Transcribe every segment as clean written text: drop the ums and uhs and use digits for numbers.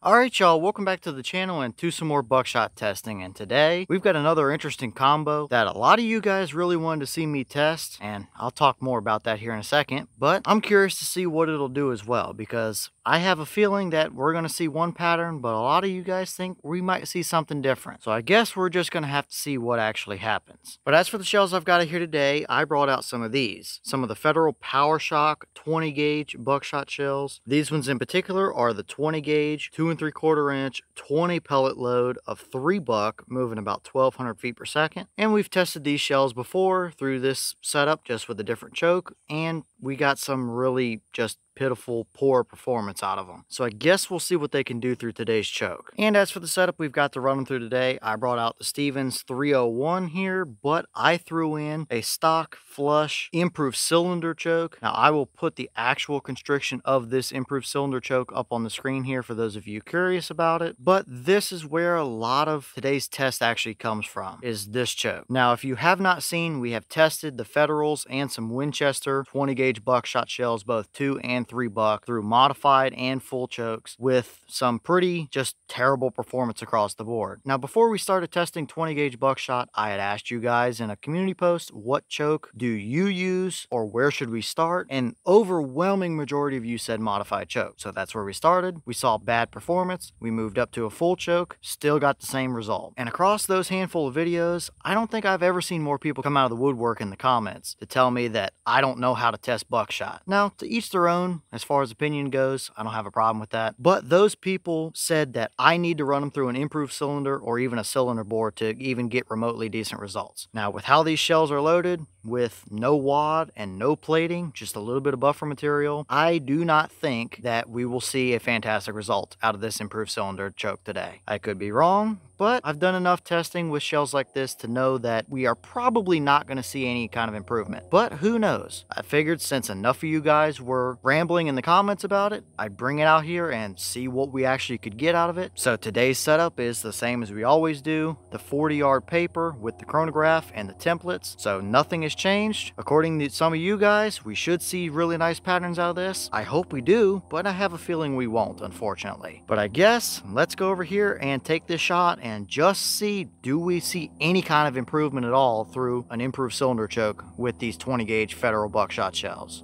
Alright y'all, welcome back to the channel and to some more buckshot testing, and today we've got another interesting combo that a lot of you guys really wanted to see me test, and I'll talk more about that here in a second, but I'm curious to see what it'll do as well, because I have a feeling that we're going to see one pattern, but a lot of you guys think we might see something different. So I guess we're just going to have to see what actually happens. But as for the shells I've got here today, I brought out some of these. Some of the Federal Power-Shok 20 gauge buckshot shells. These ones in particular are the 20 gauge, 2 3/4 inch, 20 pellet load of 3 buck, moving about 1200 feet per second. And we've tested these shells before through this setup just with a different choke, and we got some really just pitiful, poor performance out of them. So I guess we'll see what they can do through today's choke. And as for the setup we've got to run them through today, I brought out the Stevens 301 here, but I threw in a stock flush improved cylinder choke. Now I will put the actual constriction of this improved cylinder choke up on the screen here for those of you curious about it. But this is where a lot of today's test actually comes from, is this choke. Now if you have not seen, we have tested the Federals and some Winchester 20 gauge buckshot shells, both 2 and 3 buck, through modified and full chokes with some pretty just terrible performance across the board. Now before we started testing 20 gauge buckshot, I had asked you guys in a community post, what choke do you use or where should we start? An overwhelming majority of you said modified choke. So that's where we started. We saw bad performance. We moved up to a full choke, still got the same result. And across those handful of videos, I don't think I've ever seen more people come out of the woodwork in the comments to tell me that I don't know how to test buckshot. Now, to each their own. As far as opinion goes, I don't have a problem with that. But those people said that I need to run them through an improved cylinder or even a cylinder bore to even get remotely decent results. Now, with how these shells are loaded, with no wad and no plating, just a little bit of buffer material, I do not think that we will see a fantastic result out of this improved cylinder choke today. I could be wrong, but I've done enough testing with shells like this to know that we are probably not going to see any kind of improvement. But who knows? I figured since enough of you guys were rambling in the comments about it, I'd bring it out here and see what we actually could get out of it. So today's setup is the same as we always do, the 40-yard paper with the chronograph and the templates. So nothing has changed. According to some of you guys, we should see really nice patterns out of this. I hope we do, but I have a feeling we won't, unfortunately. But I guess let's go over here and take this shot and just see, do we see any kind of improvement at all through an improved cylinder choke with these 20 gauge Federal buckshot shells.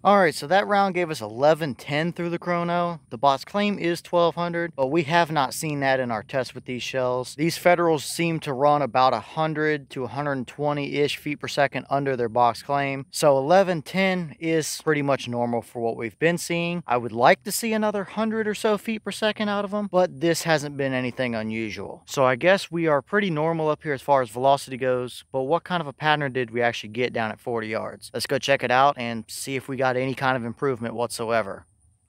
Alright, so that round gave us 1110 through the chrono. The box claim is 1200, but we have not seen that in our test with these shells. These Federals seem to run about 100 to 120-ish feet per second under their box claim. So 1110 is pretty much normal for what we've been seeing. I would like to see another 100 or so feet per second out of them, but this hasn't been anything unusual. So I guess we are pretty normal up here as far as velocity goes, but what kind of a pattern did we actually get down at 40 yards? Let's go check it out and see if we got any kind of improvement whatsoever.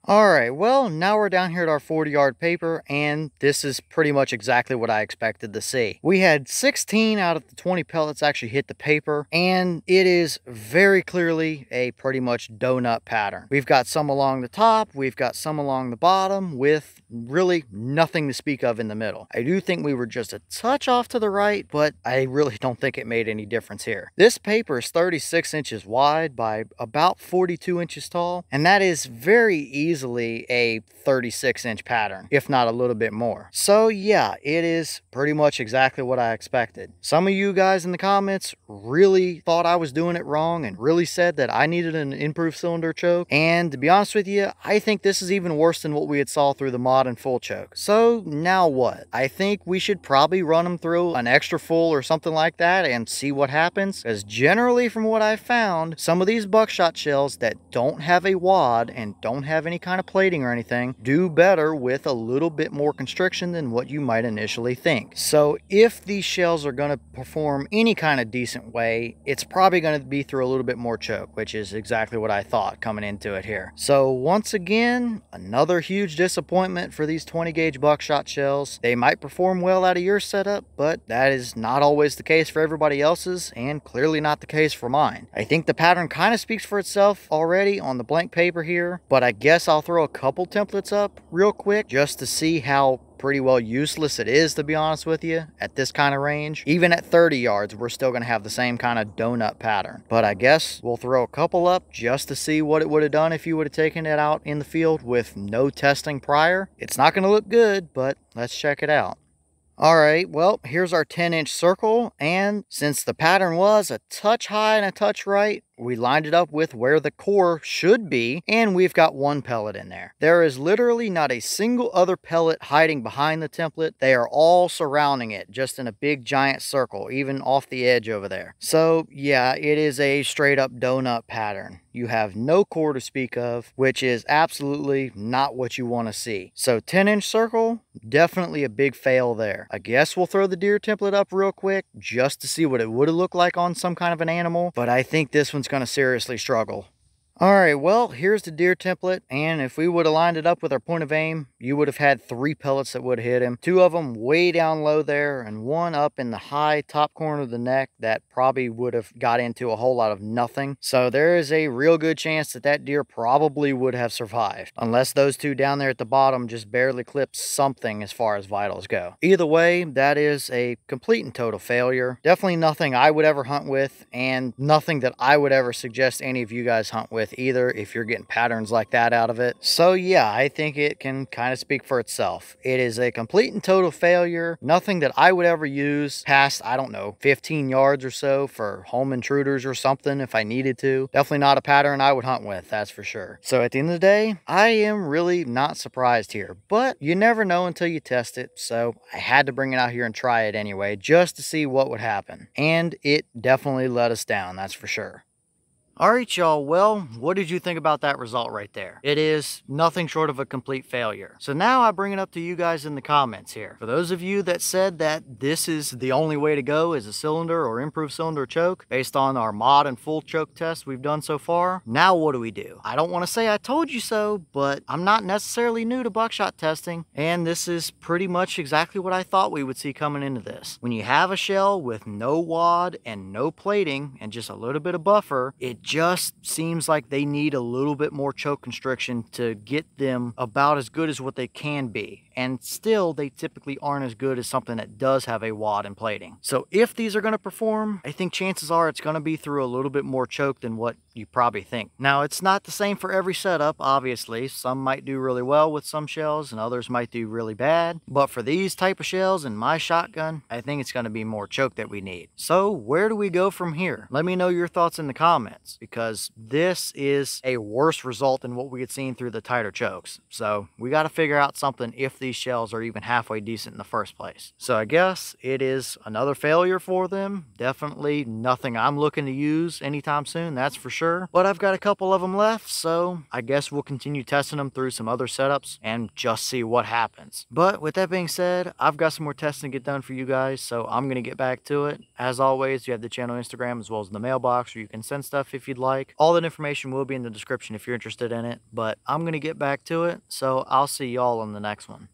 Alright, well, now we're down here at our 40-yard paper, and this is pretty much exactly what I expected to see. We had 16 out of the 20 pellets actually hit the paper, and it is very clearly a pretty much donut pattern. We've got some along the top, we've got some along the bottom, with really nothing to speak of in the middle. I do think we were just a touch off to the right, but I really don't think it made any difference here. This paper is 36 inches wide by about 42 inches tall, and that is very easily a 36-inch pattern, if not a little bit more. So yeah, it is pretty much exactly what I expected. Some of you guys in the comments really thought I was doing it wrong and really said that I needed an improved cylinder choke, and to be honest with you, I think this is even worse than what we had saw through the mod and full choke. So now what? I think we should probably run them through an extra full or something like that and see what happens, because generally from what I've found, some of these buckshot shells that don't have a wad and don't have any kind of plating or anything do better with a little bit more constriction than what you might initially think. So if these shells are going to perform any kind of decent way, it's probably going to be through a little bit more choke, which is exactly what I thought coming into it here. So once again, another huge disappointment for these 20 gauge buckshot shells. They might perform well out of your setup, but that is not always the case for everybody else's, and clearly not the case for mine. I think the pattern kind of speaks for itself already on the blank paper here, but I guess guess I'll throw a couple templates up real quick just to see how pretty well useless it is, to be honest with you, at this kind of range. Even at 30 yards, we're still going to have the same kind of donut pattern. But I guess we'll throw a couple up just to see what it would have done if you would have taken it out in the field with no testing prior. It's not going to look good, but let's check it out. Alright, well, here's our 10-inch circle, and since the pattern was a touch high and a touch right, we lined it up with where the core should be, and we've got one pellet in there. There is literally not a single other pellet hiding behind the template. They are all surrounding it, just in a big giant circle, even off the edge over there. So yeah, it is a straight up donut pattern. You have no core to speak of, which is absolutely not what you want to see. So 10-inch circle, definitely a big fail there. I guess we'll throw the deer template up real quick just to see what it would have looked like on some kind of an animal, but I think this one's going to seriously struggle. Alright, well, here's the deer template, and if we would have lined it up with our point of aim, you would have had 3 pellets that would have hit him. 2 of them way down low there, and 1 up in the high top corner of the neck that probably would have got into a whole lot of nothing. So there is a real good chance that that deer probably would have survived, unless those 2 down there at the bottom just barely clipped something as far as vitals go. Either way, that is a complete and total failure. Definitely nothing I would ever hunt with, and nothing that I would ever suggest any of you guys hunt with either if you're getting patterns like that out of it. So yeah, I think it can kind of speak for itself. It is a complete and total failure. Nothing that I would ever use past, I don't know, 15 yards or so for home intruders or something if I needed to. Definitely not a pattern I would hunt with, that's for sure. So at the end of the day, I am really not surprised here, but you never know until you test it. So I had to bring it out here and try it anyway, just to see what would happen. And it definitely let us down, that's for sure. Alright y'all, well, what did you think about that result right there? It is nothing short of a complete failure. So now I bring it up to you guys in the comments here. For those of you that said that this is the only way to go is a cylinder or improved cylinder choke, based on our mod and full choke test we've done so far, now what do we do? I don't want to say I told you so, but I'm not necessarily new to buckshot testing, and this is pretty much exactly what I thought we would see coming into this. When you have a shell with no wad and no plating and just a little bit of buffer, it just seems like they need a little bit more choke constriction to get them about as good as what they can be. And still, they typically aren't as good as something that does have a wad and plating. So if these are going to perform, I think chances are it's going to be through a little bit more choke than what you probably think. Now, it's not the same for every setup, obviously. Some might do really well with some shells and others might do really bad. But for these type of shells in my shotgun, I think it's going to be more choke that we need. So where do we go from here? Let me know your thoughts in the comments, because this is a worse result than what we had seen through the tighter chokes. So we got to figure out something if these shells are even halfway decent in the first place. So I guess it is another failure for them. Definitely nothing I'm looking to use anytime soon, that's for sure. But I've got a couple of them left, so I guess we'll continue testing them through some other setups and just see what happens. But with that being said, I've got some more testing to get done for you guys, so I'm going to get back to it. As always, you have the channel Instagram as well as the mailbox where you can send stuff if you'd like. All that information will be in the description if you're interested in it, but I'm going to get back to it, so I'll see y'all on the next one.